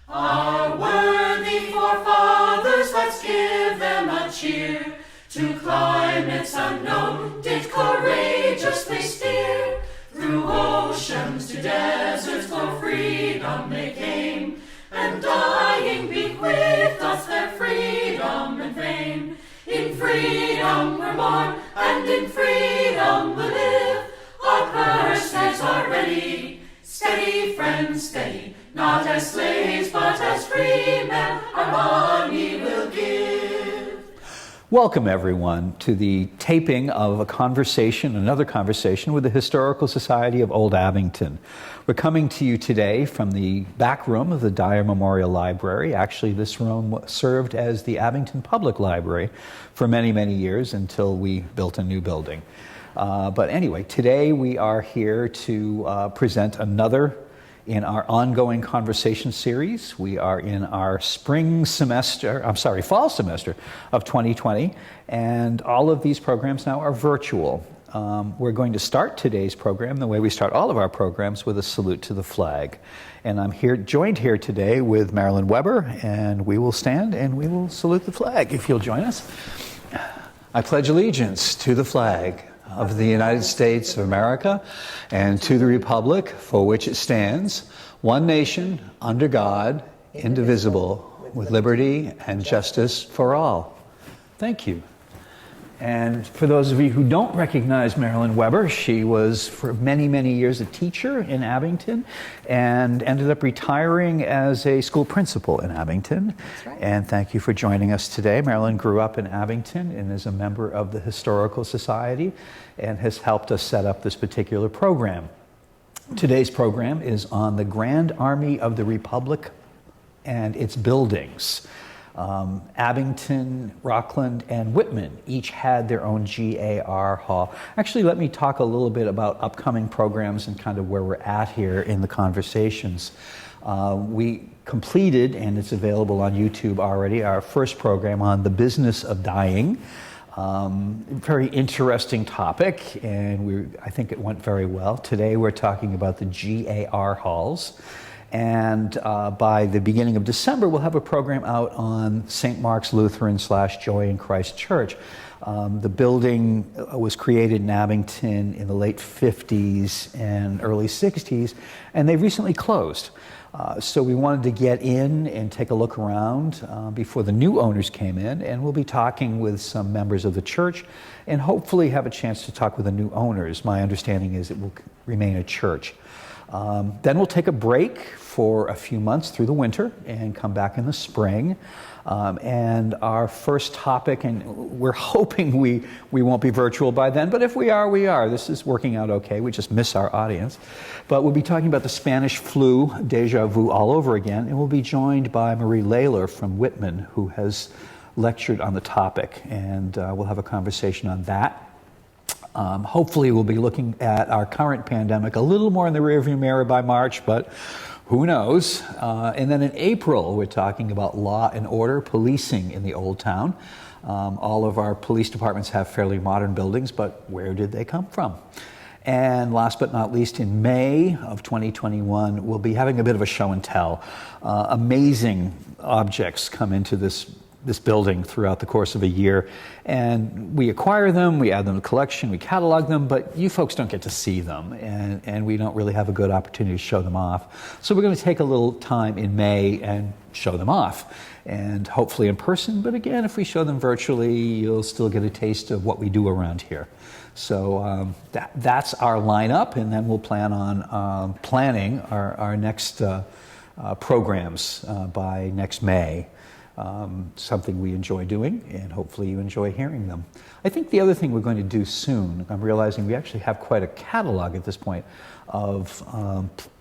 Our worthy forefathers, let's give them a cheer. To climates unknown did courageously steer. Through oceans to deserts for freedom they came, and dying bequeathed us their freedom and fame. In freedom we're born, and in freedom we'll live. Our purses are ready, steady, friends, steady. Not as slaves, but as free men, our money will give. Welcome, everyone, to the taping of another conversation with the Historical Society of Old Abington. We're coming to you today from the back room of the Dyer Memorial Library. Actually, this room served as the Abington Public Library for many, many years until we built a new building. But anyway, today we are here to present another in our ongoing conversation series. We are in our fall semester of 2020, and all of these programs now are virtual. We're going to start today's program the way we start all of our programs, with a salute to the flag. And I'm joined here today with Marilyn Webber, and we will stand and we will salute the flag, if you'll join us. I pledge allegiance to the flag of the United States of America and to the republic for which it stands, one nation, under God, indivisible, with liberty and justice for all. Thank you. And for those of you who don't recognize Marilyn Webber, she was for many, many years a teacher in Abington and ended up retiring as a school principal in Abington. That's right. And thank you for joining us today. Marilyn grew up in Abington and is a member of the Historical Society and has helped us set up this particular program. Today's program is on the Grand Army of the Republic and its buildings. Abington, Rockland, and Whitman each had their own GAR Hall. Actually, let me talk a little bit about upcoming programs and kind of where we're at here in the conversations. We completed, and it's available on YouTube already, our first program on the business of dying. Very interesting topic, and I think it went very well. Today we're talking about the GAR halls. And by the beginning of December, we'll have a program out on St. Mark's Lutheran / Joy in Christ Church. The building was created in Abington in the late 50s and early 60s, and they recently closed. So we wanted to get in and take a look around before the new owners came in, and we'll be talking with some members of the church and hopefully have a chance to talk with the new owners. My understanding is it will remain a church. Then we'll take a break for a few months through the winter and come back in the spring. And our first topic, and we're hoping we won't be virtual by then, but if we are, we are. This is working out okay. We just miss our audience. But we'll be talking about the Spanish flu, deja vu all over again, and we'll be joined by Marie Layler from Whitman, who has lectured on the topic, and we'll have a conversation on that. Hopefully we'll be looking at our current pandemic a little more in the rearview mirror by March, but who knows? And then in April, we're talking about law and order, policing in the Old Town. All of our police departments have fairly modern buildings, but where did they come from? And last but not least, in May of 2021, we'll be having a bit of a show and tell. Amazing objects come into this building throughout the course of a year, and we acquire them, we add them to the collection, we catalog them, but you folks don't get to see them, and we don't really have a good opportunity to show them off. So we're going to take a little time in May and show them off, and hopefully in person, but again, if we show them virtually, you'll still get a taste of what we do around here. So that's our lineup, and then we'll plan on planning our next programs by next May. Something we enjoy doing, and hopefully you enjoy hearing them. I think the other thing we're going to do soon, I'm realizing we actually have quite a catalog at this point of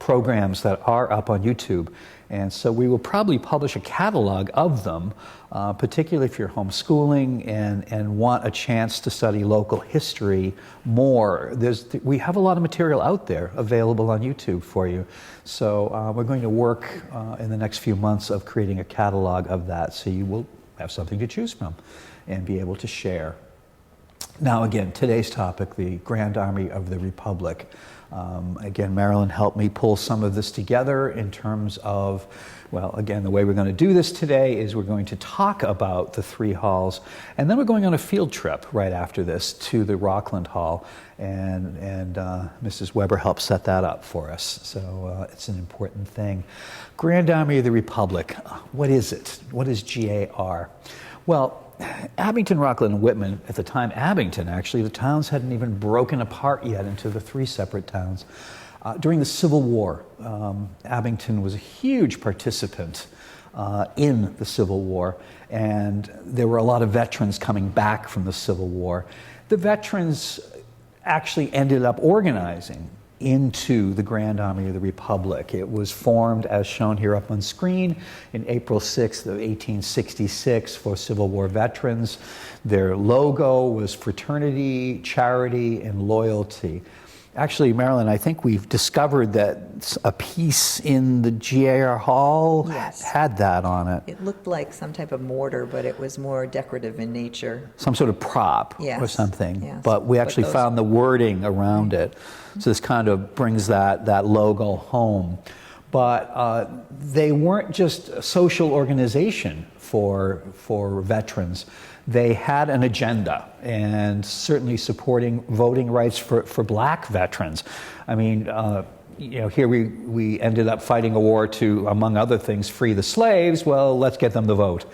programs that are up on YouTube, and so we will probably publish a catalog of them, particularly if you're homeschooling and want a chance to study local history more. We have a lot of material out there available on YouTube for you. So we're going to work in the next few months of creating a catalog of that, so you will have something to choose from and be able to share. Now again, today's topic, the Grand Army of the Republic. Again, Marilyn helped me pull some of this together in terms of, well, again, the way we're going to do this today is we're going to talk about the three halls, and then we're going on a field trip right after this to the Rockland Hall, and Mrs. Webber helped set that up for us, so it's an important thing. Grand Army of the Republic, what is it? What is GAR? Well, Abington, Rockland, and Whitman, at the time Abington actually, the towns hadn't even broken apart yet into the three separate towns. During the Civil War, Abington was a huge participant in the Civil War, and there were a lot of veterans coming back from the Civil War. The veterans actually ended up organizing into the Grand Army of the Republic. It was formed, as shown here up on screen, in April 6th of 1866 for Civil War veterans. Their logo was fraternity, charity, and loyalty. Actually, Marilyn, I think we've discovered that a piece in the GAR Hall had that on it. It looked like some type of mortar, but it was more decorative in nature. Some sort of prop or something. But we actually found the wording around it. So this kind of brings that logo home. But they weren't just a social organization for veterans. They had an agenda, and certainly supporting voting rights for black veterans. I mean, here we ended up fighting a war to, among other things, free the slaves. Well, let's get them to vote.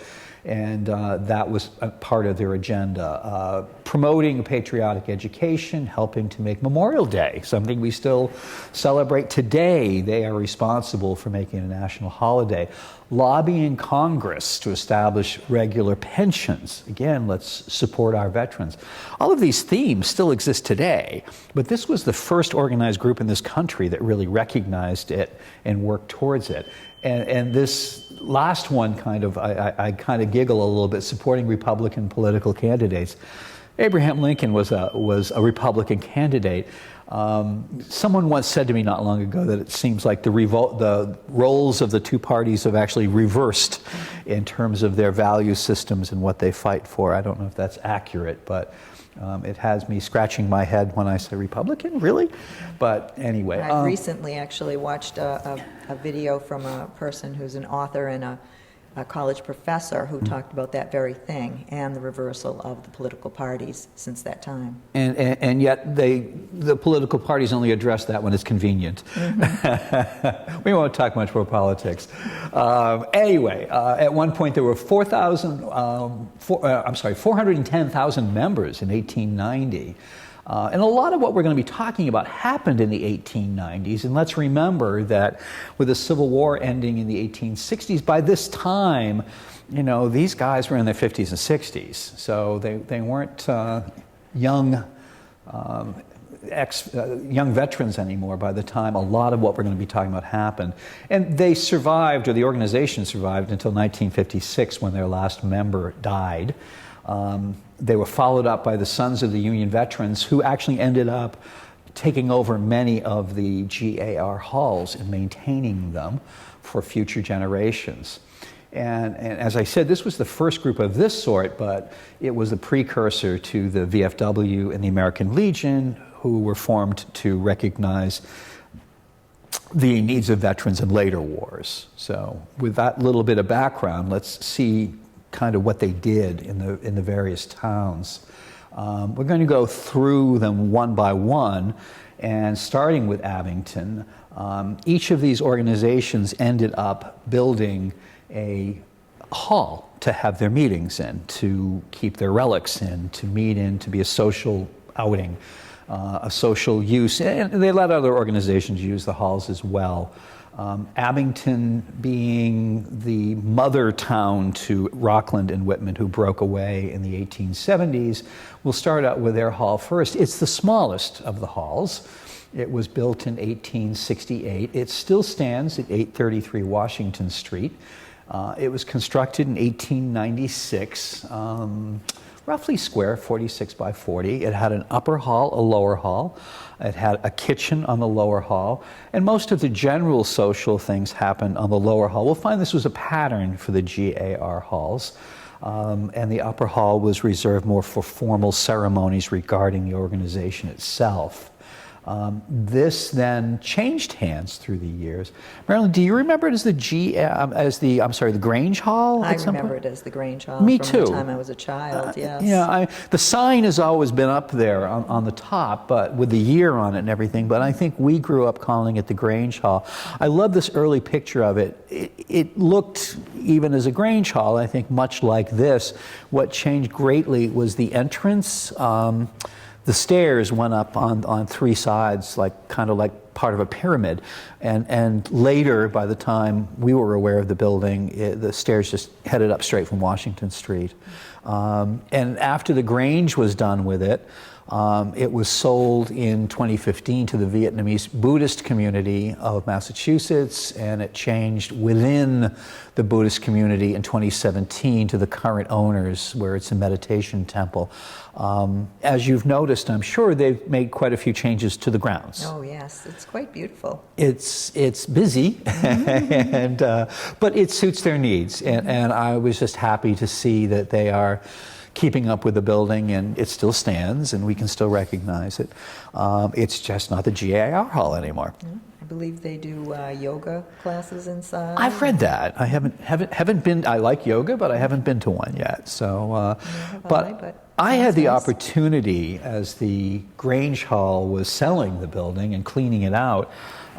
And that was a part of their agenda. Promoting patriotic education, helping to make Memorial Day, something we still celebrate today. They are responsible for making it a national holiday. Lobbying Congress to establish regular pensions. Again, let's support our veterans. All of these themes still exist today, but this was the first organized group in this country that really recognized it and worked towards it. And this last one I kind of giggle a little bit, supporting Republican political candidates. Abraham Lincoln was a Republican candidate. Someone once said to me not long ago that it seems like the roles of the two parties have actually reversed in terms of their value systems and what they fight for. I don't know if that's accurate, but it has me scratching my head when I say Republican, really? But anyway. I recently actually watched a video from a person who's an author and a college professor who talked about that very thing and the reversal of the political parties since that time. And yet the political parties only address that when it's convenient. We won't talk much more politics. Anyway, at one point there were 410,000 members in 1890. And a lot of what we're going to be talking about happened in the 1890s. And let's remember that with the Civil War ending in the 1860s, by this time, these guys were in their 50s and 60s. So they weren't young veterans anymore by the time a lot of what we're going to be talking about happened. And they survived, or the organization survived, until 1956 when their last member died. They were followed up by the Sons of the Union Veterans, who actually ended up taking over many of the GAR halls and maintaining them for future generations. And as I said, this was the first group of this sort, but it was the precursor to the VFW and the American Legion, who were formed to recognize the needs of veterans in later wars. So with that little bit of background, let's see kind of what they did in the various towns. We're going to go through them one by one, and starting with Abington, each of these organizations ended up building a hall to have their meetings in, to keep their relics in, to meet in, to be a social outing, a social use, and they let other organizations use the halls as well. Abington being the mother town to Rockland and Whitman, who broke away in the 1870s, we'll start out with their hall first. It's the smallest of the halls. It was built in 1868. It still stands at 833 Washington Street. It was constructed in 1896, roughly square, 46 by 40. It had an upper hall, a lower hall. It had a kitchen on the lower hall, and most of the general social things happened on the lower hall. We'll find this was a pattern for the GAR halls, and the upper hall was reserved more for formal ceremonies regarding the organization itself. This then changed hands through the years. Marilyn, do you remember it as the Grange Hall? I at some remember point? it as the Grange Hall. Me from too. the time I was a child, yes. Yeah, the sign has always been up there on the top, but with the year on it and everything. But I think we grew up calling it the Grange Hall. I love this early picture of it. It looked, even as a Grange Hall, I think much like this. What changed greatly was the entrance. The stairs went up on three sides, kind of like part of a pyramid. And later, by the time we were aware of the building, the stairs just headed up straight from Washington Street. And after the Grange was done with it, it was sold in 2015 to the Vietnamese Buddhist community of Massachusetts, and it changed within the Buddhist community in 2017 to the current owners, where it's a meditation temple. As you've noticed, I'm sure they've made quite a few changes to the grounds. Oh yes, it's quite beautiful. It's busy, and but it suits their needs, and I was just happy to see that they are keeping up with the building, and it still stands, and we can still recognize it. It's just not the GAR Hall anymore. I believe they do yoga classes inside. I've read that. I haven't been. I like yoga, but I haven't been to one yet. So, but I had the opportunity, as the Grange Hall was selling the building and cleaning it out,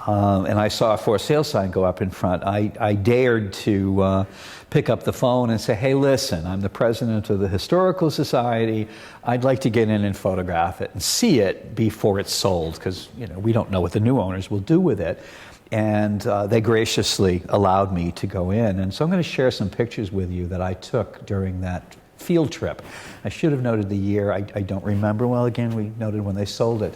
and I saw a for sale sign go up in front. I dared to pick up the phone and say, "Hey, listen, I'm the president of the Historical Society. I'd like to get in and photograph it and see it before it's sold, because we don't know what the new owners will do with it." And they graciously allowed me to go in. And so I'm going to share some pictures with you that I took during that field trip. I should have noted the year. I don't remember. Well, again, we noted when they sold it.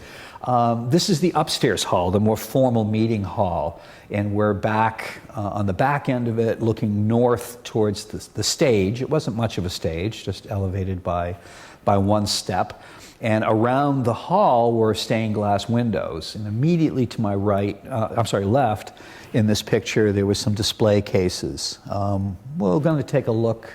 This is the upstairs hall, the more formal meeting hall, and we're back on the back end of it, looking north towards the stage. It wasn't much of a stage, just elevated by one step. And around the hall were stained glass windows. And immediately to my left, in this picture, there was some display cases. We're going to take a look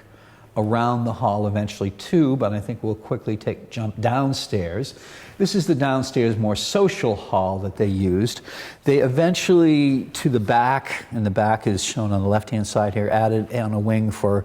around the hall eventually too, but I think we'll quickly jump downstairs. This is the downstairs, more social hall that they used. They eventually, to the back, and the back is shown on the left-hand side here, added on a wing frankly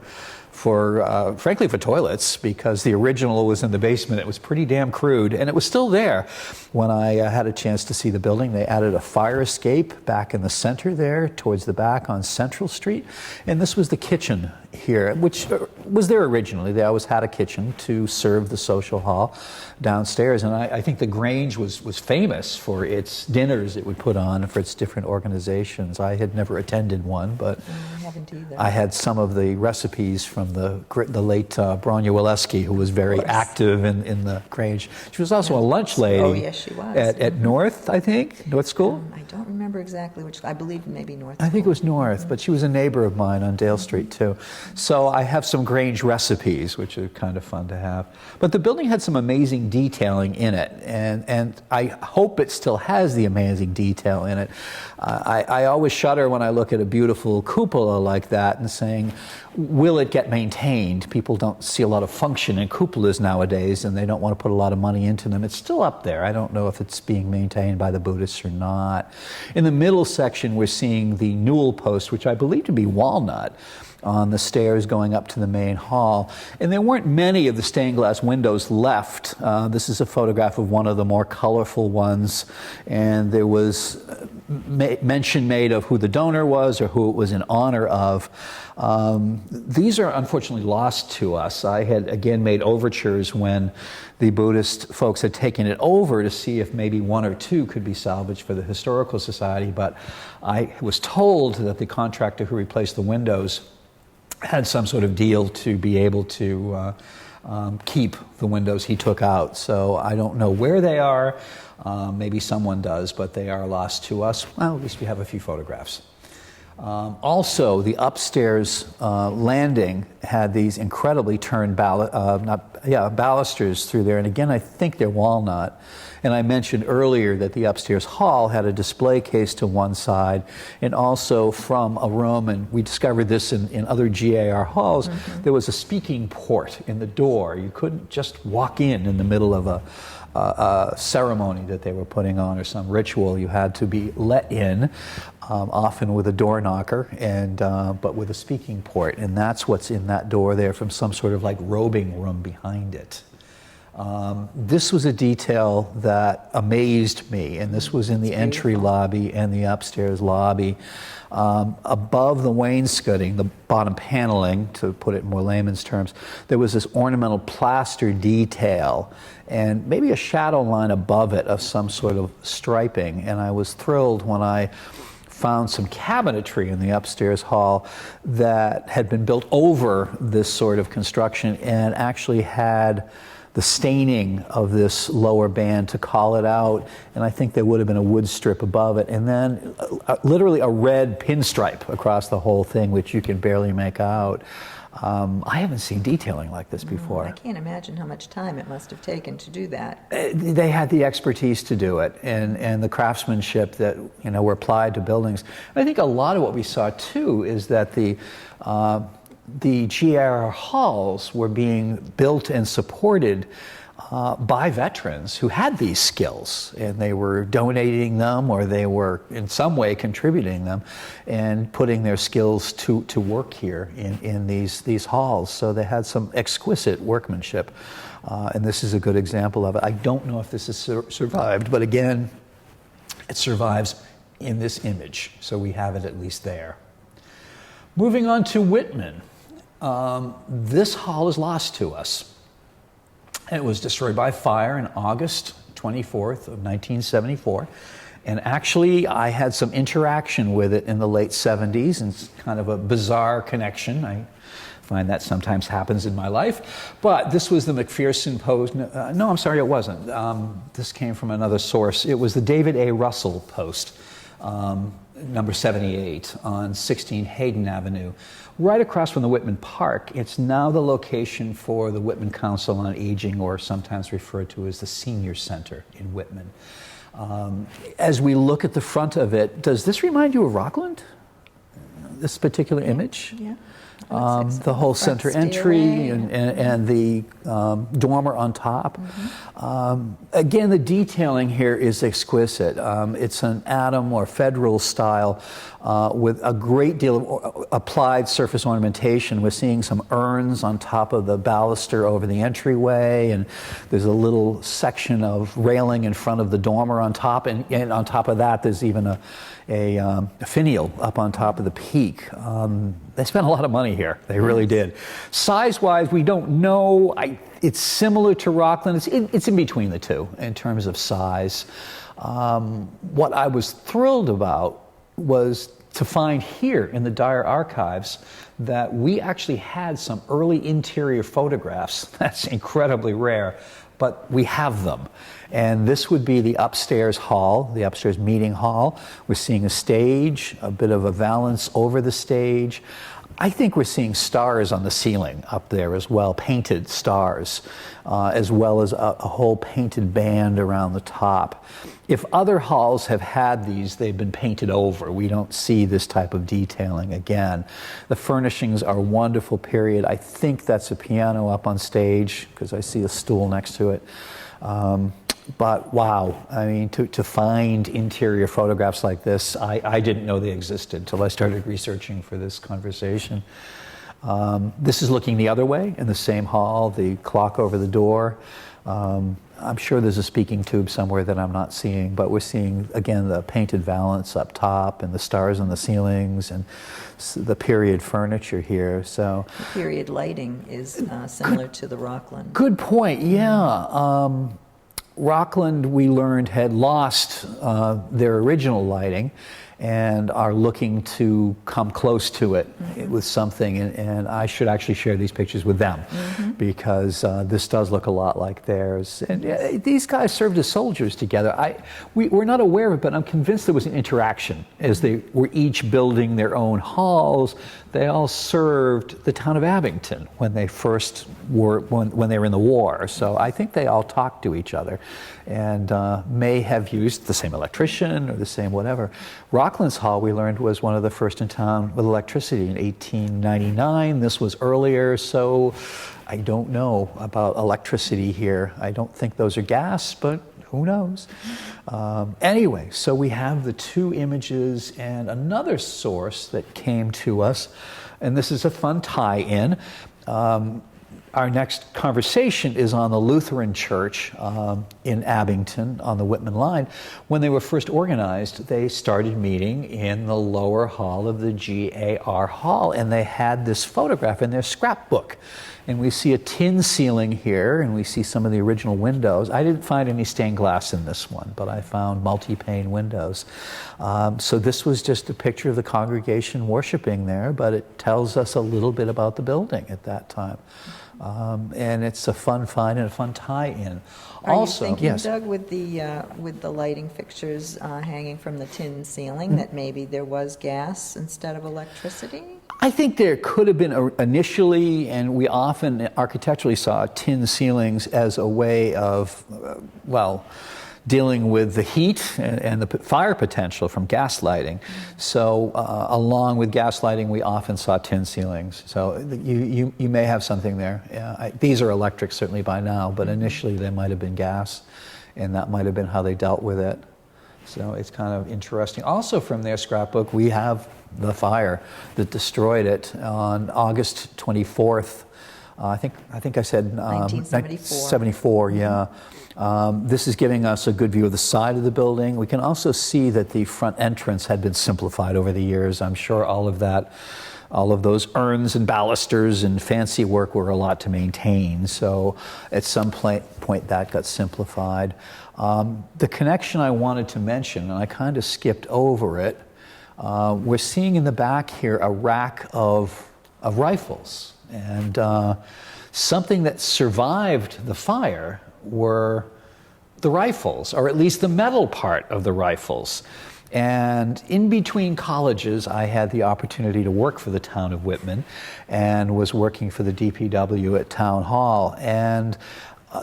for toilets, because the original was in the basement. It was pretty damn crude, and it was still there when I had a chance to see the building. They added a fire escape back in the center there, towards the back on Central Street, and this was the kitchen here, which was there originally. They always had a kitchen to serve the social hall downstairs, and I think the Grange was famous for its dinners it would put on for its different organizations. I had never attended one, but I haven't either. I had some of the recipes from the late Bronya Waleski, who was very active in the Grange. She was also a lunch lady. Oh, yes, she was. At North, I think, North School? I don't remember exactly which, I believe maybe North I think it School. was North, but she was a neighbor of mine on Dale Street too. So I have some Grange recipes, which are kind of fun to have. But the building had some amazing detailing in it, and I hope it still has the amazing detail in it. I always shudder when I look at a beautiful cupola like that and saying, will it get maintained? People don't see a lot of function in cupolas nowadays, and they don't want to put a lot of money into them. It's still up there. I don't know if it's being maintained by the Buddhists or not. In the middle section, we're seeing the newel post, which I believe to be walnut, on the stairs going up to the main hall. And there weren't many of the stained glass windows left. This is a photograph of one of the more colorful ones, and there was mention made of who the donor was or who it was in honor of. These are unfortunately lost to us. I had again made overtures when the Buddhist folks had taken it over to see if maybe one or two could be salvaged for the Historical Society, but I was told that the contractor who replaced the windows had some sort of deal to be able to keep the windows he took out. So I don't know where they are. Maybe someone does, but they are lost to us. Well, at least we have a few photographs. Also, the upstairs landing had these incredibly turned balusters through there, and again, I think they're walnut. And I mentioned earlier that the upstairs hall had a display case to one side, and also from a room, and we discovered this in other GAR halls, there was a speaking port in the door. You couldn't just walk in the middle of a ceremony that they were putting on or some ritual. You had to be let in, often with a door knocker, and but with a speaking port, and that's what's in that door there from some sort of like robing room behind it. This was a detail that amazed me, and this was in the entry lobby and the upstairs lobby. Above the wainscoting, the bottom paneling, to put it in more layman's terms, there was this ornamental plaster detail and maybe a shadow line above it of some sort of striping. And I was thrilled when I found some cabinetry in the upstairs hall that had been built over this sort of construction and actually had the staining of this lower band to call it out, and I think there would have been a wood strip above it, and then literally a red pinstripe across the whole thing, which you can barely make out. I haven't seen detailing like this before. I can't imagine how much time it must have taken to do that. They had the expertise to do it, and the craftsmanship that were applied to buildings. I think a lot of what we saw too is that the GR halls were being built and supported by veterans who had these skills, and they were donating them, or they were in some way contributing them and putting their skills to work here in these halls. So they had some exquisite workmanship, and this is a good example of it. I don't know if this has survived, but again, it survives in this image, so we have it at least there. Moving on to Whitman. This hall is lost to us. It was destroyed by fire on August 24th of 1974. And actually, I had some interaction with it in the late 70s, and it's kind of a bizarre connection. I find that sometimes happens in my life. But this was the McPherson Post. No, I'm sorry, it wasn't. This came from another source. It was the David A. Russell Post, number 78 on 16 Hayden Avenue, right across from the Whitman Park. It's now the location for the Whitman Council on Aging, or sometimes referred to as the Senior Center in Whitman. As we look at the front of it, does this remind you of Rockland? This particular image? Yeah. The whole center entry and the dormer on top. Again, the detailing here is exquisite. It's an Adam or Federal style with a great deal of applied surface ornamentation. We're seeing some urns on top of the baluster over the entryway, and there's a little section of railing in front of the dormer on top, and on top of that there's even a finial up on top of the peak. They spent a lot of money here. They really did. Size-wise, we don't know. It's similar to Rockland. It's in between the two in terms of size. What I was thrilled about was to find here in the Dyer archives that we actually had some early interior photographs. That's incredibly rare, but we have them. And this would be the upstairs hall, the upstairs meeting hall. We're seeing a stage, a bit of a valance over the stage. I think we're seeing stars on the ceiling up there as well, painted stars, as well as a whole painted band around the top. If other halls have had these, they've been painted over. We don't see this type of detailing again. The furnishings are wonderful period. I think that's a piano up on stage, because I see a stool next to it. But wow, I mean, to find interior photographs like this, I didn't know they existed until I started researching for this conversation. This is looking the other way in the same hall, the clock over the door. I'm sure there's a speaking tube somewhere that I'm not seeing, but we're seeing, again, the painted valance up top and the stars on the ceilings and the period furniture here. So The period lighting is similar to the Rockland. good point, yeah. Rockland, we learned, had lost their original lighting and are looking to come close to it with something, and I should actually share these pictures with them. because this does look a lot like theirs. And these guys served as soldiers together. We're not aware of it, but I'm convinced there was an interaction as they were each building their own halls. They all served the town of Abington when they first were, when they were in the war. So I think they all talked to each other and may have used the same electrician or the same whatever. Rockland's Hall, we learned, was one of the first in town with electricity in 1899. This was earlier, so I don't know about electricity here. I don't think those are gas, but who knows? Anyway, so we have the two images and another source that came to us, and this is a fun tie-in. Our next conversation is on the Lutheran Church in Abington on the Whitman line. When they were first organized, they started meeting in the lower hall of the GAR Hall, and they had this photograph in their scrapbook. And we see a tin ceiling here, and we see some of the original windows. I didn't find any stained glass in this one, but I found multi-pane windows. So this was just a picture of the congregation worshiping there, but it tells us a little bit about the building at that time. And it's a fun find and a fun tie-in. Are you thinking, Doug, with the lighting fixtures hanging from the tin ceiling, that maybe there was gas instead of electricity? I think there could have been initially, and we often architecturally saw tin ceilings as a way of, dealing with the heat and the fire potential from gas lighting. So along with gas lighting, we often saw tin ceilings. So you may have something there. These are electric certainly by now, but initially they might have been gas, and that might have been how they dealt with it. So it's kind of interesting. Also from their scrapbook, we have the fire that destroyed it on August 24th. I think I said 1974, yeah. This is giving us a good view of the side of the building. We can also see that the front entrance had been simplified over the years. I'm sure all of those urns and balusters and fancy work were a lot to maintain. So at some point that got simplified. The connection I wanted to mention, and I kind of skipped over it, we're seeing in the back here a rack of rifles. And something that survived the fire were the rifles, or at least the metal part of the rifles. And in between colleges, I had the opportunity to work for the town of Whitman and was working for the DPW at Town Hall. And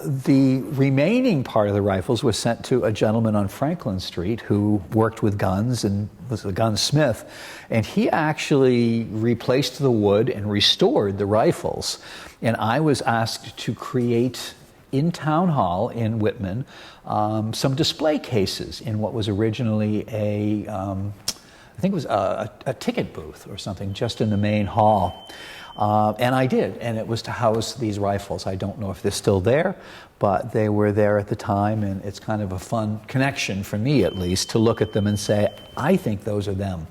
the remaining part of the rifles was sent to a gentleman on Franklin Street who worked with guns and was a gunsmith. And he actually replaced the wood and restored the rifles. And I was asked to create in Town Hall in Whitman some display cases in what was originally I think it was a ticket booth or something just in the main hall. And I did, and it was to house these rifles. I don't know if they're still there, but they were there at the time, and it's kind of a fun connection for me, at least, to look at them and say, I think those are them.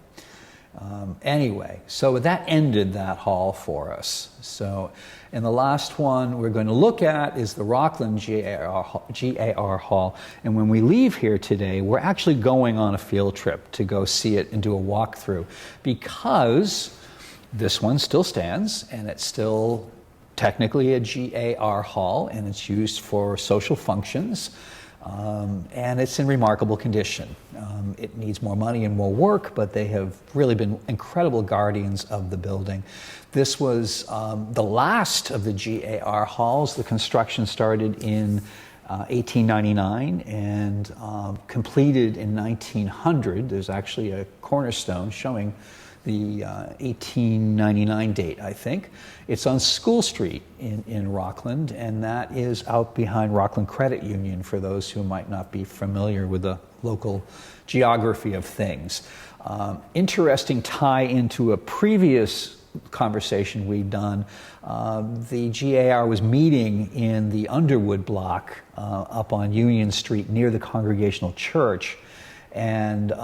Anyway, so that ended that hall for us. So, and the last one we're going to look at is the Rockland GAR Hall. And when we leave here today, we're actually going on a field trip to go see it and do a walkthrough, because this one still stands, and it's still technically a GAR hall, and it's used for social functions, and it's in remarkable condition. It needs more money and more work, but they have really been incredible guardians of the building. This was the last of the GAR halls. The construction started in 1899 and completed in 1900. There's actually a cornerstone showing the 1899 date, I think. It's on School Street in Rockland, and that is out behind Rockland Credit Union for those who might not be familiar with the local geography of things. Interesting tie into a previous conversation we've done. The GAR was meeting in the Underwood block up on Union Street near the Congregational Church. And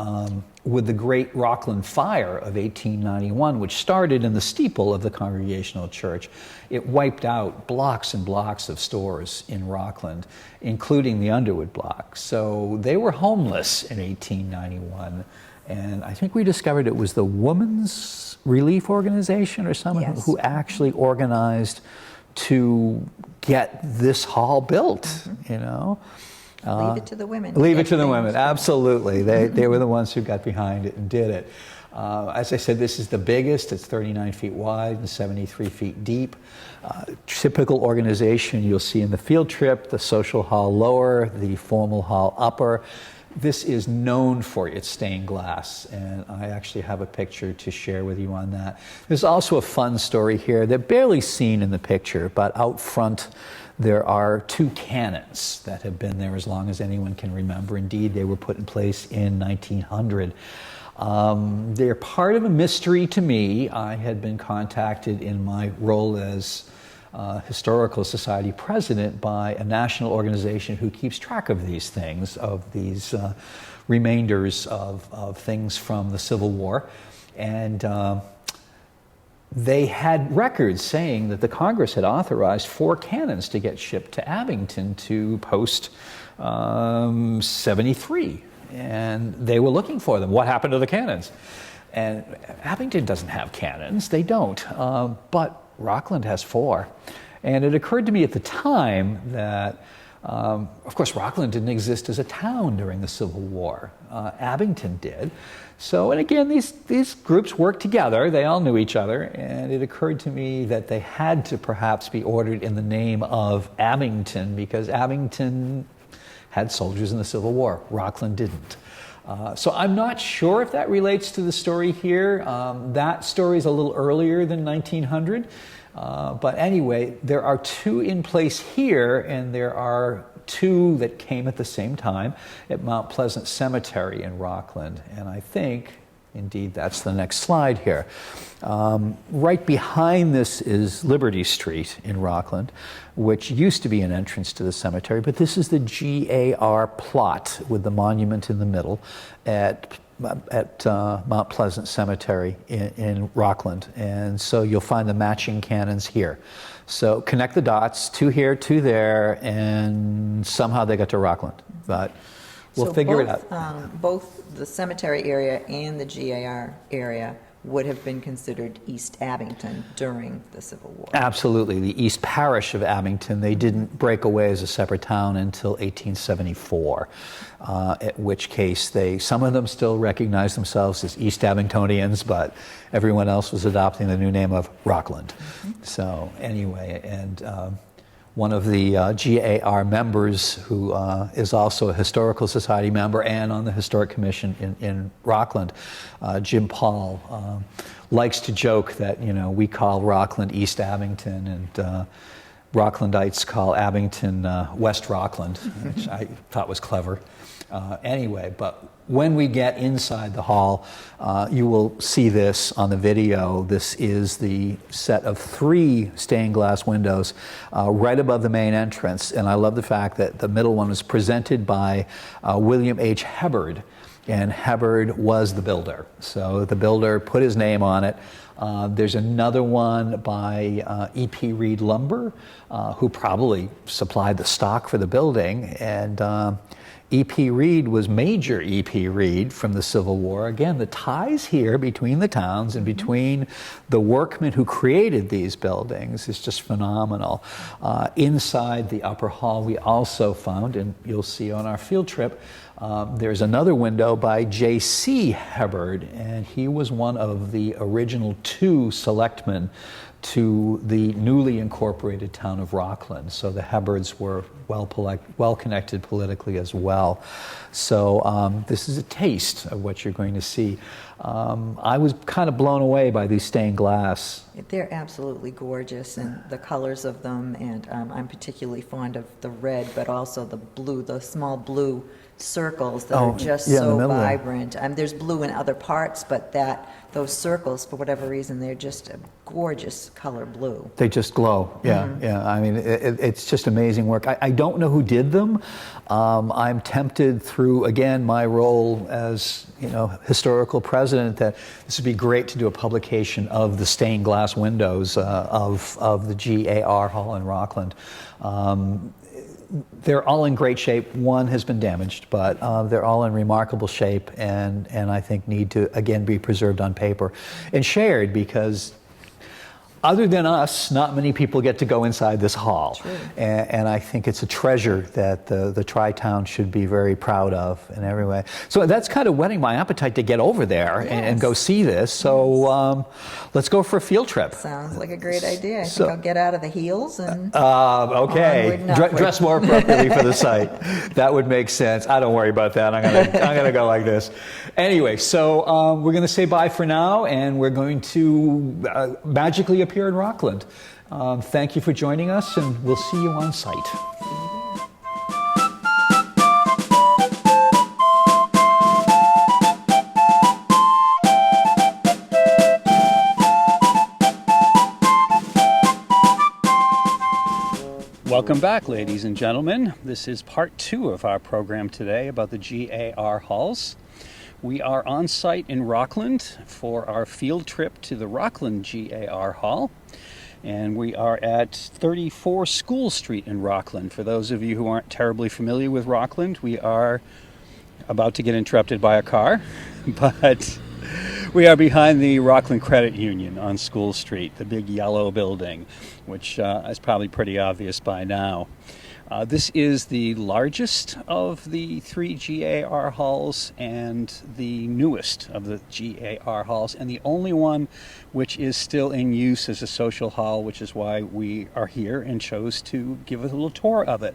with the Great Rockland Fire of 1891, which started in the steeple of the Congregational Church, it wiped out blocks and blocks of stores in Rockland, including the Underwood block. So they were homeless in 1891. And I think we discovered it was the Women's Relief Organization or someone who actually organized to get this hall built, you know. Leave it to the women. Leave it to the women, absolutely. They were the ones who got behind it and did it. As I said, this is the biggest. It's 39 feet wide and 73 feet deep. Typical organization you'll see in the field trip, the social hall lower, the formal hall upper. This is known for its stained glass, and I actually have a picture to share with you on that. There's also a fun story here. They're barely seen in the picture, but out front there are 2 cannons that have been there as long as anyone can remember. Indeed, they were put in place in 1900. They're part of a mystery to me. I had been contacted in my role as Historical Society president by a national organization who keeps track of these things, of these remainders of things from the Civil War. And they had records saying that the Congress had authorized 4 cannons to get shipped to Abington to post 73. And they were looking for them. What happened to the cannons? And Abington doesn't have cannons. They don't. But Rockland has 4. And it occurred to me at the time that, of course, Rockland didn't exist as a town during the Civil War. Abington did. So, and again, these groups worked together. They all knew each other. And it occurred to me that they had to perhaps be ordered in the name of Abington, because Abington had soldiers in the Civil War. Rockland didn't. So I'm not sure if that relates to the story here. That story is a little earlier than 1900. But anyway, there are 2 in place here, and there are 2 that came at the same time at Mount Pleasant Cemetery in Rockland. And I think, indeed, that's the next slide here. Right behind this is Liberty Street in Rockland, which used to be an entrance to the cemetery, but this is the GAR plot with the monument in the middle at Mount Pleasant Cemetery in Rockland. And so you'll find the matching cannons here. So connect the dots, 2 here, 2 there, and somehow they got to Rockland. But we'll figure it out. Both the cemetery area and the GAR area would have been considered East Abington during the Civil War. Absolutely. The East Parish of Abington, they didn't break away as a separate town until 1874, at which case some of them still recognized themselves as East Abingtonians, but everyone else was adopting the new name of Rockland. So anyway, and one of the GAR members who is also a Historical Society member and on the Historic Commission in Rockland, Jim Paul, likes to joke that, you know, we call Rockland East Abington and Rocklandites call Abington West Rockland, which I thought was clever. Anyway, but when we get inside the hall, you will see this on the video. This is the set of 3 stained glass windows right above the main entrance. And I love the fact that the middle one was presented by William H. Hebbard. And Hebbard was the builder. So the builder put his name on it. There's another one by E.P. Reed Lumber, who probably supplied the stock for the building. And E.P. Reed was Major E.P. Reed from the Civil War. Again, the ties here between the towns and between the workmen who created these buildings is just phenomenal. Inside the upper hall, we also found, and you'll see on our field trip, there's another window by J.C. Hebbard, and he was one of the original 2 selectmen to the newly incorporated town of Rockland. So the Hebbards were well connected politically as well. So this is a taste of what you're going to see. I was kind of blown away by these stained glass. They're absolutely gorgeous, and the colors of them, and I'm particularly fond of the red, but also the blue, the small blue circles that are just so vibrant. There's blue in other parts, but those circles, for whatever reason, they're just a gorgeous color blue. They just glow. Yeah, yeah. I mean, it's just amazing work. I don't know who did them. I'm tempted through, again, my role as, you know, historical president, that this would be great to do a publication of the stained glass windows of the GAR Hall in Rockland. They're all in great shape. One has been damaged, but they're all in remarkable shape, and I think need to, again, be preserved on paper and shared, because other than us, not many people get to go inside this hall. True. And I think it's a treasure that the Tri-Town should be very proud of in every way. So that's kind of whetting my appetite to get over there and go see this. So let's go for a field trip. Sounds like a great idea. I think I'll get out of the heels and okay. onward and upward. Dress more appropriately for the site. That would make sense. I don't worry about that. I'm gonna go like this. Anyway, so we're gonna say bye for now, and we're going to magically appear in Rockland. Thank you for joining us, and we'll see you on site. Welcome back, ladies and gentlemen. This is part 2 of our program today about the GAR halls. We are on site in Rockland for our field trip to the Rockland GAR Hall. And we are at 34 School Street in Rockland. For those of you who aren't terribly familiar with Rockland, we are about to get interrupted by a car, but we are behind the Rockland Credit Union on School Street, the big yellow building, which is probably pretty obvious by now. This is the largest of the 3 GAR halls and the newest of the GAR halls, and the only one which is still in use as a social hall, which is why we are here and chose to give a little tour of it.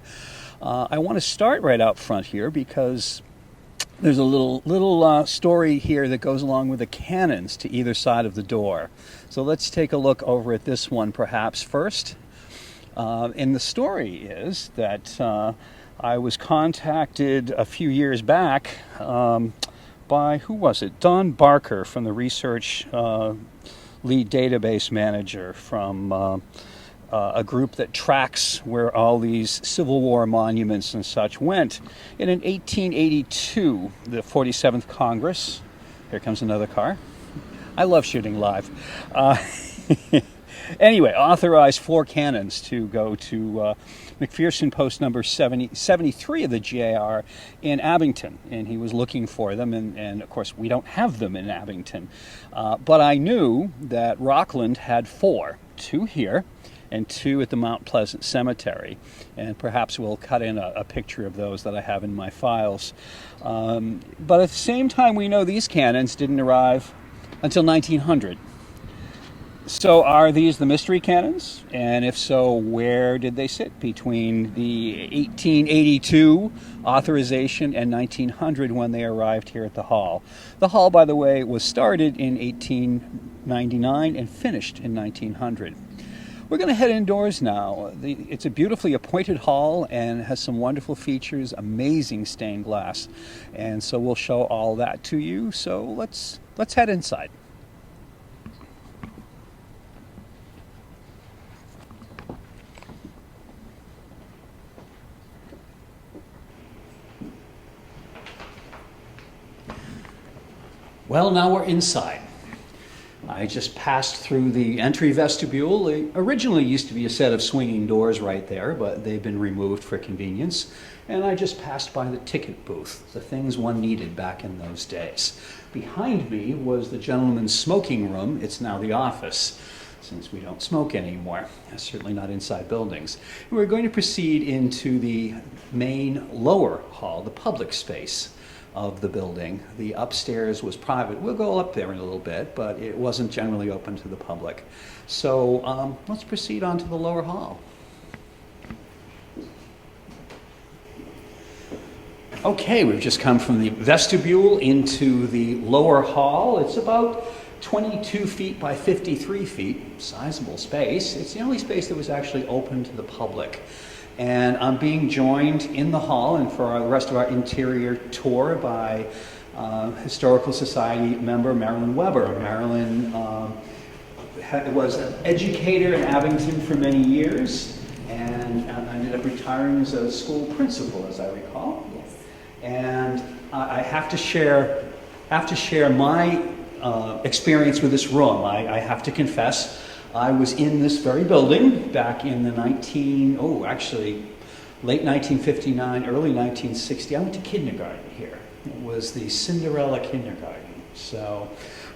I want to start right out front here because there's a little story here that goes along with the cannons to either side of the door. So let's take a look over at this one perhaps first. And the story is that I was contacted a few years back by, who was it? Don Barker from the research lead database manager from a group that tracks where all these Civil War monuments and such went. And in 1882, the 47th Congress, here comes another car. I love shooting live. Anyway, authorized 4 cannons to go to McPherson Post number 73 of the GAR in Abington, and he was looking for them, and of course we don't have them in Abington. But I knew that Rockland had 4, 2 here and 2 at the Mount Pleasant Cemetery, and perhaps we'll cut in a picture of those that I have in my files. But at the same time, we know these cannons didn't arrive until 1900. So are these the mystery cannons? And if so, where did they sit between the 1882 authorization and 1900 when they arrived here at the hall? The hall, by the way, was started in 1899 and finished in 1900. We're going to head indoors now. It's a beautifully appointed hall and has some wonderful features, amazing stained glass. And so we'll show all that to you. So let's head inside. Well, now we're inside. I just passed through the entry vestibule. It originally used to be a set of swinging doors right there, but they've been removed for convenience. And I just passed by the ticket booth, the things one needed back in those days. Behind me was the gentleman's smoking room. It's now the office, since we don't smoke anymore, certainly not inside buildings. We're going to proceed into the main lower hall, the public space of the building. The upstairs was private. We'll go up there in a little bit, but it wasn't generally open to the public. So let's proceed on to the lower hall. Okay, we've just come from the vestibule into the lower hall. It's about 22 feet by 53 feet, sizable space. It's the only space that was actually open to the public. And I'm being joined in the hall and for the rest of our interior tour by Historical Society member Marilyn Webber. Marilyn was an educator in Abington for many years and ended up retiring as a school principal, as I recall. Yes. And I have to share my experience with this room. I have to confess, I was in this very building back in the late 1959, early 1960. I went to kindergarten here. It was the Cinderella kindergarten. So,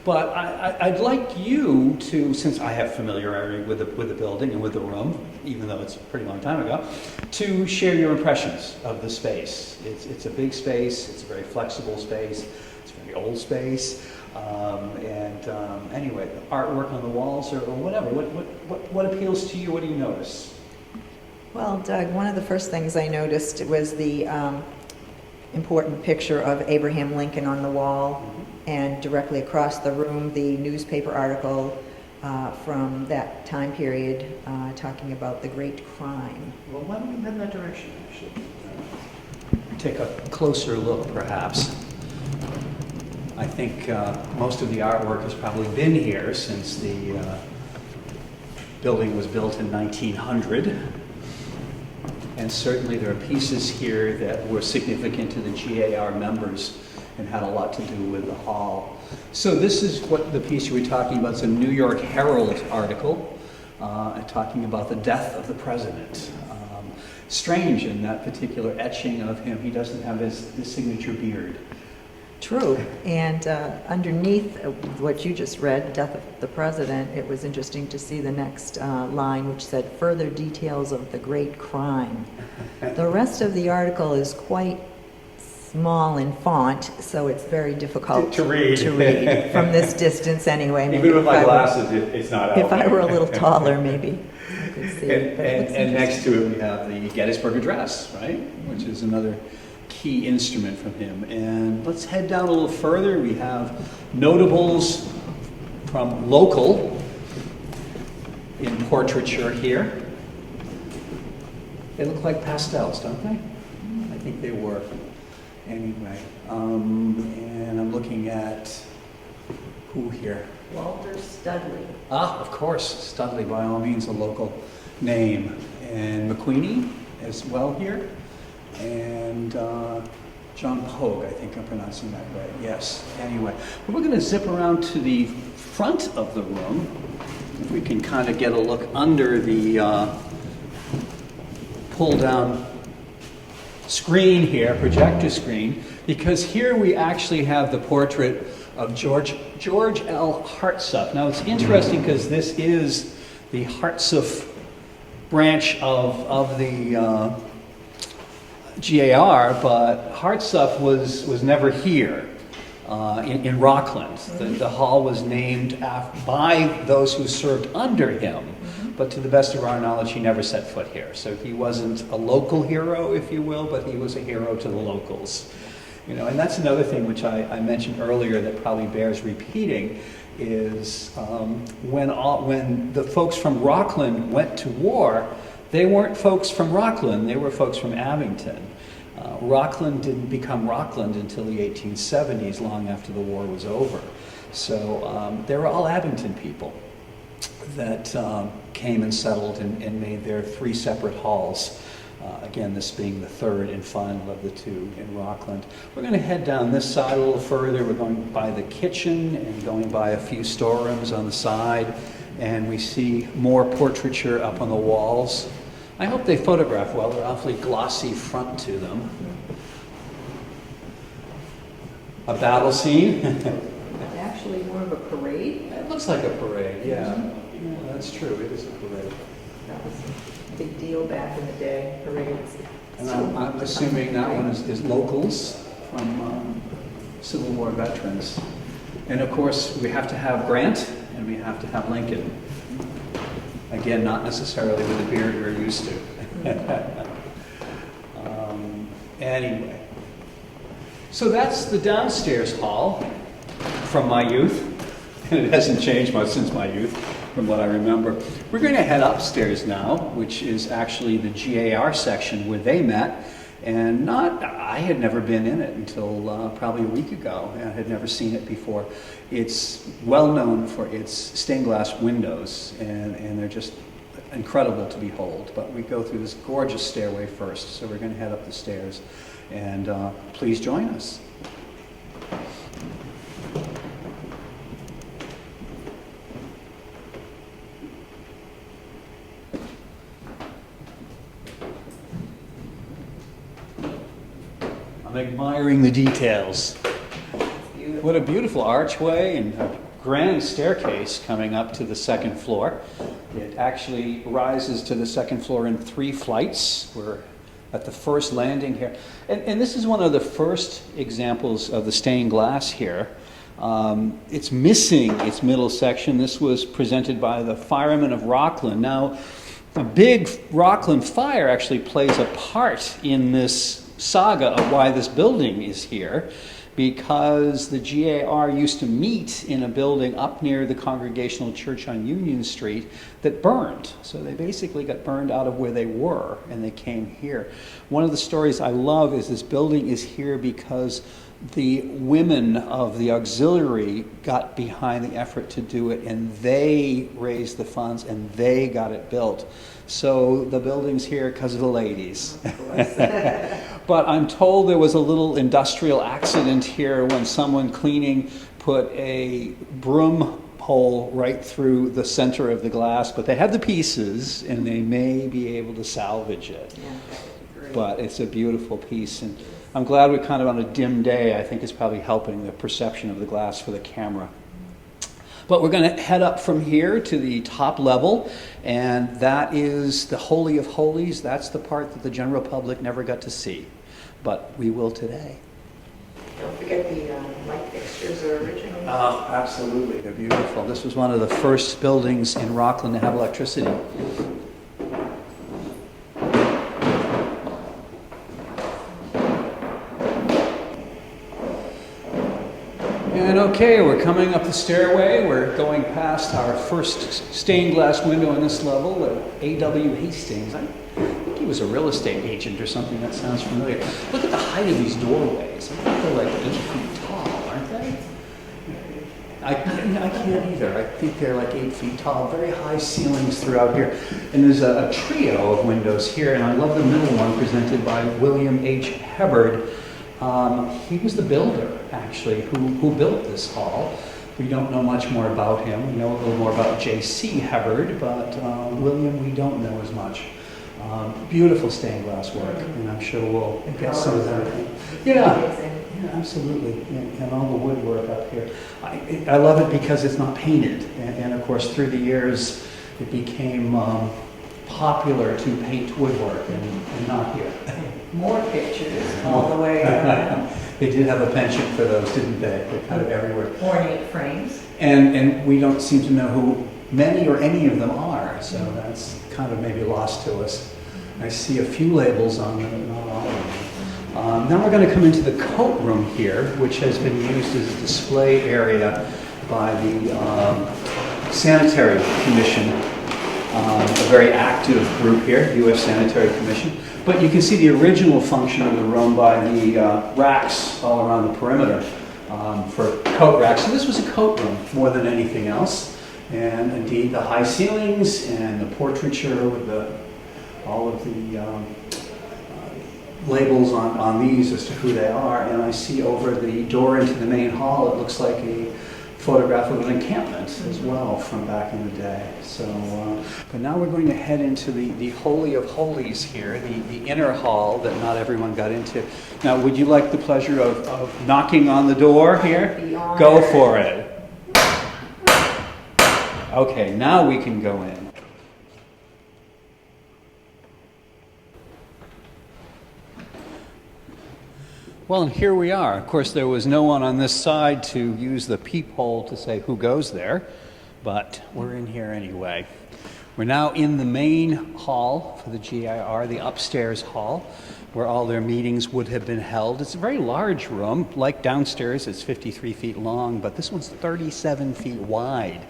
But I'd like you to, since I have familiarity with the building and with the room, even though it's a pretty long time ago, to share your impressions of the space. It's a big space, it's a very flexible space, it's a very old space. Anyway, the artwork on the walls or whatever, what appeals to you? What do you notice? Well, Doug, one of the first things I noticed was the important picture of Abraham Lincoln on the wall, and directly across the room, the newspaper article from that time period talking about the great crime. Well, why don't we head in that direction, actually? Take a closer look, perhaps. I think most of the artwork has probably been here since the building was built in 1900. And certainly there are pieces here that were significant to the GAR members and had a lot to do with the hall. So this is what the piece you were talking about. It's a New York Herald article talking about the death of the president. Strange in that particular etching of him, he doesn't have his signature beard. True. And underneath what you just read, Death of the President, it was interesting to see the next line, which said, further details of the great crime. The rest of the article is quite small in font, so it's very difficult to read from this distance anyway. Even with my glasses, it's not out If I there. were a little taller, maybe I could see it. But it looks And next interesting. to it, we have the Gettysburg Address, right? Which is another key instrument from him. And let's head down a little further. We have notables from local in portraiture here. They look like pastels, don't they? I think they were. Anyway, and I'm looking at who here? Walter Studley. Ah, of course, Studley, by all means, a local name. And McQueenie as well here. And John Pogue, I think I'm pronouncing that right. Yes, anyway. We're going to zip around to the front of the room. If we can kind of get a look under the pull-down screen here, projector screen, because here we actually have the portrait of George L. Hartsuff. Now it's interesting because this is the Hartsuff branch of the GAR, but Hartsuff was never here in Rockland. The hall was named by those who served under him, but to the best of our knowledge, he never set foot here. So he wasn't a local hero, if you will, but he was a hero to the locals. You know, and that's another thing which I mentioned earlier that probably bears repeating is when the folks from Rockland went to war, they weren't folks from Rockland, they were folks from Abington. Rockland didn't become Rockland until the 1870s, long after the war was over. So they were all Abington people that came and settled and made their three separate halls. Again, this being the third and final of the two in Rockland. We're going to head down this side a little further. We're going by the kitchen and going by a few storerooms on the side. And we see more portraiture up on the walls. I hope they photograph well. They're awfully glossy front to them. A battle scene. Actually more of a parade. It looks like a parade, yeah. Yeah, that's true. It is a parade. That was a big deal back in the day, parades. And I'm assuming that one is locals from Civil War veterans. And of course, we have to have Grant and we have to have Lincoln. Again, not necessarily with the beard we're used to. Anyway, so that's the downstairs hall from my youth. And it hasn't changed much since my youth, from what I remember. We're going to head upstairs now, which is actually the GAR section where they met. And I had never been in it until probably a week ago. I had never seen it before. It's well known for its stained glass windows, and they're just incredible to behold. But we go through this gorgeous stairway first, so we're going to head up the stairs. And please join us. I'm admiring the details. What a beautiful archway and a grand staircase coming up to the second floor. It actually rises to the second floor in 3 flights. We're at the first landing here. And this is one of the first examples of the stained glass here. It's missing its middle section. This was presented by the firemen of Rockland. Now, a big Rockland fire actually plays a part in this saga of why this building is here, because the GAR used to meet in a building up near the Congregational Church on Union Street that burned. So they basically got burned out of where they were, and they came here. One of the stories I love is this building is here because the women of the auxiliary got behind the effort to do it, and they raised the funds and they got it built. So the building's here because of the ladies. But I'm told there was a little industrial accident here when someone cleaning put a broom hole right through the center of the glass, but they have the pieces and they may be able to salvage it. Yeah, but it's a beautiful piece, and I'm glad we're kind of on a dim day. I think it's probably helping the perception of the glass for the camera. But we're going to head up from here to the top level, and that is the Holy of Holies. That's the part that the general public never got to see, but we will today. Don't forget the light fixtures are original. Oh, absolutely. They're beautiful. This was one of the first buildings in Rockland to have electricity. And okay, we're coming up the stairway. We're going past our first stained glass window on this level at A.W. Hastings. I think he was a real estate agent or something. That sounds familiar. Look at the height of these doorways. I think they're like 8 feet tall, aren't they? I can't either. I think they're like 8 feet tall. Very high ceilings throughout here. And there's a trio of windows here, and I love the middle one presented by William H. Hubbard. He was the builder, actually, who built this hall. We don't know much more about him. We know a little more about J.C. Hubbard, but William, we don't know as much. Beautiful stained glass work, and I'm sure we'll get some of that. Yeah, absolutely. And all the woodwork up here. I love it because it's not painted. And of course, through the years, it became popular to paint woodwork and not here. More pictures all the way around. They did have a penchant for those, didn't they? They're kind of everywhere. Ornate frames. And we don't seem to know who many or any of them are, so that's kind of maybe lost to us. I see a few labels on them, but not all of them. Now we're going to come into the coat room here, which has been used as a display area by the Sanitary Commission, a very active group here, U.S. Sanitary Commission. But you can see the original function of the room by the racks all around the perimeter for coat racks. So this was a coat room more than anything else. And indeed, the high ceilings and the portraiture with all of the labels on these as to who they are. And I see over the door into the main hall, it looks like a photograph of an encampment as well from back in the day. So, but now we're going to head into the Holy of Holies here, the inner hall that not everyone got into. Now, would you like the pleasure of knocking on the door here? Go for it. Okay, now we can go in. Well, and here we are. Of course, there was no one on this side to use the peephole to say who goes there, but we're in here anyway. We're now in the main hall for the GIR, the upstairs hall, where all their meetings would have been held. It's a very large room. Like downstairs, it's 53 feet long, but this one's 37 feet wide.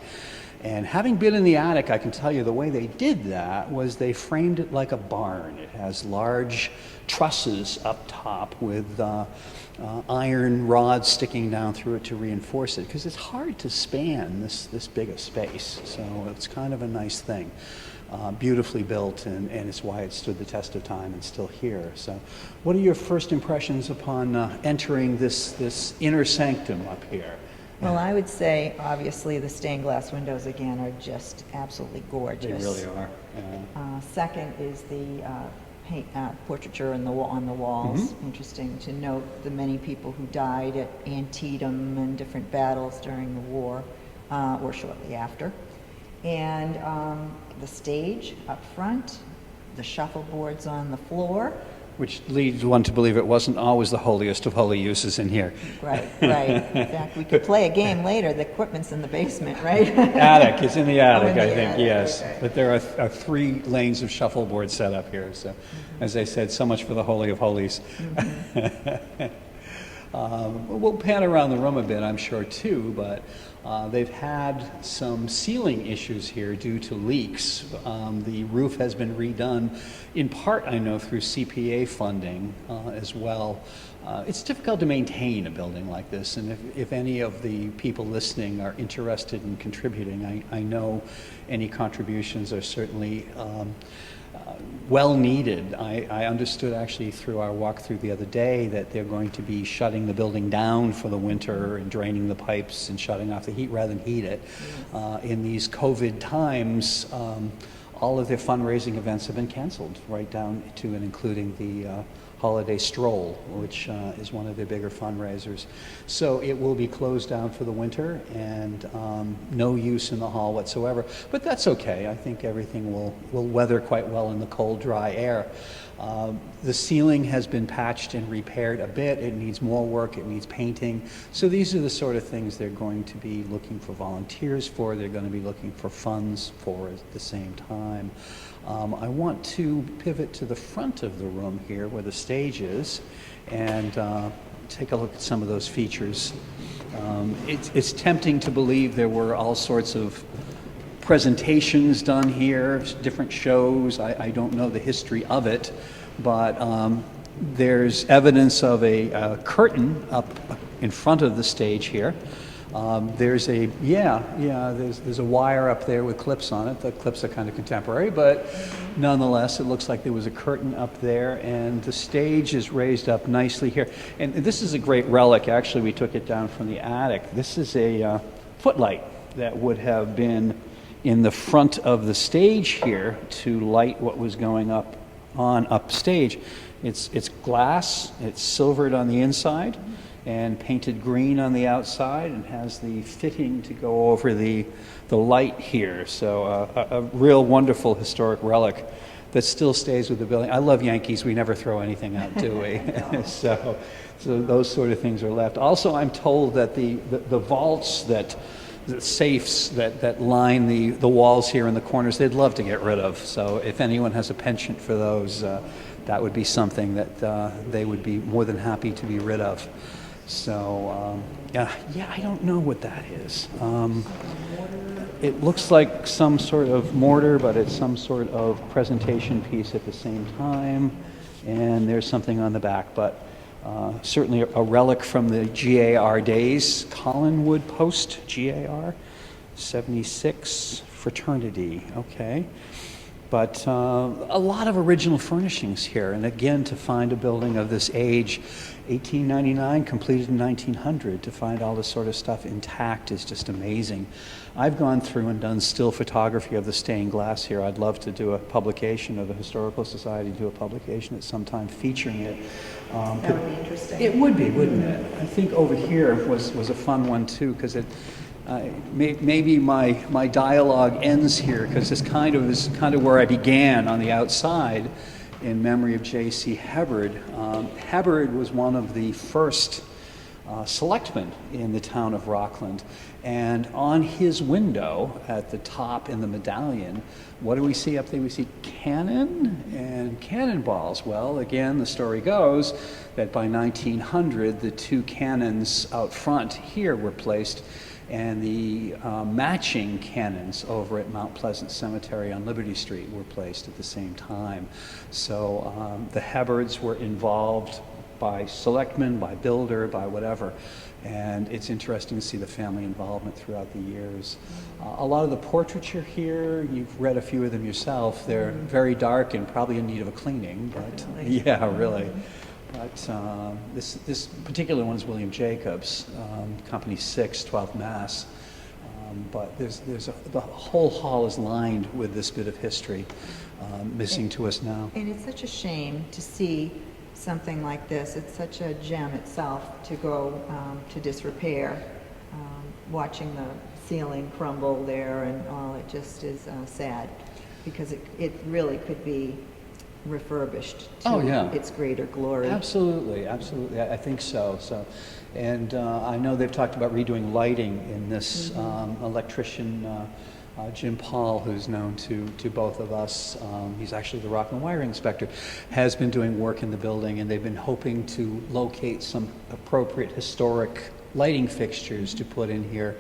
And having been in the attic, I can tell you the way they did that was they framed it like a barn. It has large trusses up top with iron rods sticking down through it to reinforce it, because it's hard to span this big a space. So it's kind of a nice thing. Beautifully built, and it's why it stood the test of time and still here. So what are your first impressions upon entering this inner sanctum up here? Well, I would say, obviously, the stained glass windows, again, are just absolutely gorgeous. They really are. Second is the portraiture on the walls. Mm-hmm. Interesting to note the many people who died at Antietam and different battles during the war. or shortly after. And the stage up front, the shuffleboards on the floor. Which leads one to believe it wasn't always the holiest of holy uses in here. Right, right. In fact, we could play a game later. The equipment's in the basement, right? Attic, it's in the attic, in the I think, attic, yes. okay. But there are 3 lanes of shuffleboard set up here. So, as I said, so much for the Holy of Holies. We'll pan around the room a bit, I'm sure, too, but they've had some ceiling issues here due to leaks. The roof has been redone, in part, I know, through CPA funding as well. It's difficult to maintain a building like this, and if any of the people listening are interested in contributing, I know any contributions are certainly well needed. I understood actually through our walkthrough the other day that they're going to be shutting the building down for the winter and draining the pipes and shutting off the heat rather than heat it. In these COVID times, all of their fundraising events have been canceled, right down to and including the holiday stroll, which is one of their bigger fundraisers. So it will be closed down for the winter and no use in the hall whatsoever. But that's okay. I think everything will weather quite well in the cold, dry air. The ceiling has been patched and repaired a bit. It needs more work. It needs painting. So these are the sort of things they're going to be looking for volunteers for. They're going to be looking for funds for at the same time. I want to pivot to the front of the room here where the stage is and take a look at some of those features. It's tempting to believe there were all sorts of presentations done here, different shows. I don't know the history of it, but there's evidence of a curtain up in front of the stage here. There's a there's a wire up there with clips on it. The clips are kind of contemporary, but nonetheless, it looks like there was a curtain up there, and the stage is raised up nicely here. And this is a great relic. Actually, we took it down from the attic. This is a footlight that would have been in the front of the stage here to light what was going on upstage. It's glass. It's silvered on the inside and painted green on the outside, and has the fitting to go over the light here. So a real wonderful historic relic that still stays with the building. I love Yankees. We never throw anything out, do we? So those sort of things are left. Also, I'm told that the vaults the safes that line the walls here in the corners, they'd love to get rid of. So if anyone has a penchant for those, that would be something that they would be more than happy to be rid of. So, I don't know what that is. It looks like some sort of mortar, but it's some sort of presentation piece at the same time. And there's something on the back, but certainly a relic from the GAR days. Collinwood Post, GAR, 76, fraternity, okay. But a lot of original furnishings here. And again, to find a building of this age, 1899, completed in 1900, to find all this sort of stuff intact is just amazing. I've gone through and done still photography of the stained glass here. I'd love to do a publication, or the Historical Society do a publication at some time featuring it. That would be interesting. It would be, wouldn't it? I think over here was a fun one too, because maybe my dialogue ends here, because this is kind of where I began on the outside, in memory of J.C. Hubbard. Hubbard was one of the first selectmen in the town of Rockland, and on his window at the top in the medallion, what do we see up there? We see cannon and cannonballs. Well, again, the story goes that by 1900, the 2 cannons out front here were placed, and the matching cannons over at Mount Pleasant Cemetery on Liberty Street were placed at the same time. So the Hubbards were involved by selectmen, by builder, by whatever. And it's interesting to see the family involvement throughout the years. A lot of the portraiture here, you've read a few of them yourself. They're very dark and probably in need of a cleaning, but yeah, really. But this particular one is William Jacobs, Company 6, 12th Mass. But the whole hall is lined with this bit of history missing to us now. And it's such a shame to see something like this. It's such a gem itself to go to disrepair. Watching the ceiling crumble there and all. It just is sad, because it really could be refurbished to its greater glory. Absolutely, absolutely. I think so. And I know they've talked about redoing lighting in this. Electrician Jim Paul, who's known to both of us, he's actually the Rockland wiring inspector, has been doing work in the building, and they've been hoping to locate some appropriate historic lighting fixtures to put in here,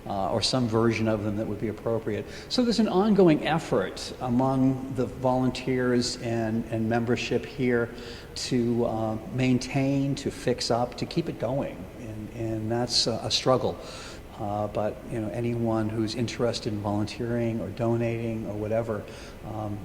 or some version of them that would be appropriate. So there's an ongoing effort among the volunteers and membership here to maintain, to fix up, to keep it going, and that's a struggle. But anyone who's interested in volunteering or donating or whatever,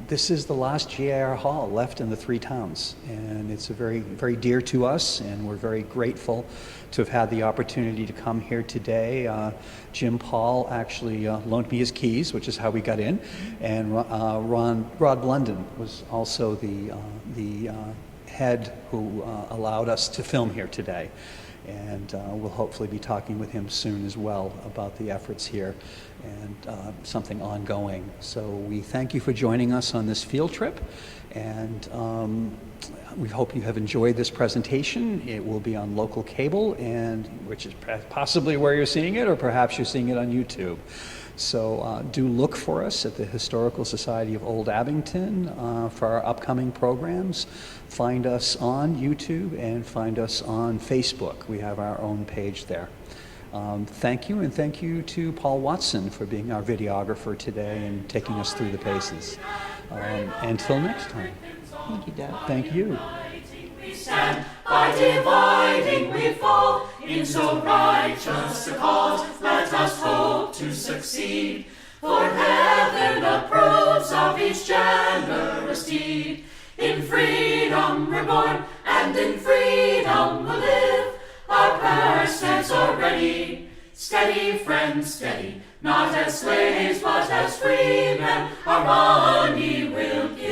this is the last GAR hall left in the 3 towns, and it's very, very dear to us, and we're very grateful to have had the opportunity to come here today. Jim Paul actually loaned me his keys, which is how we got in, and Rod Blunden was also the head who allowed us to film here today. And we'll hopefully be talking with him soon as well about the efforts here and something ongoing. So we thank you for joining us on this field trip, and we hope you have enjoyed this presentation. It will be on local cable, and which is possibly where you're seeing it, or perhaps you're seeing it on YouTube. So do look for us at the Historical Society of Old Abington for our upcoming programs. Find us on YouTube and find us on Facebook. We have our own page there. Thank you, and thank you to Paul Watson for being our videographer today and taking us through the paces. Until next time. Thank you, Doug. Thank you. We stand, by dividing we fall, in so righteous a cause let us hope to succeed. For heaven approves of each generous deed. In freedom we're born, and in freedom we'll live. Our purses are ready, steady friends, steady. Not as slaves, but as free men, our money will give.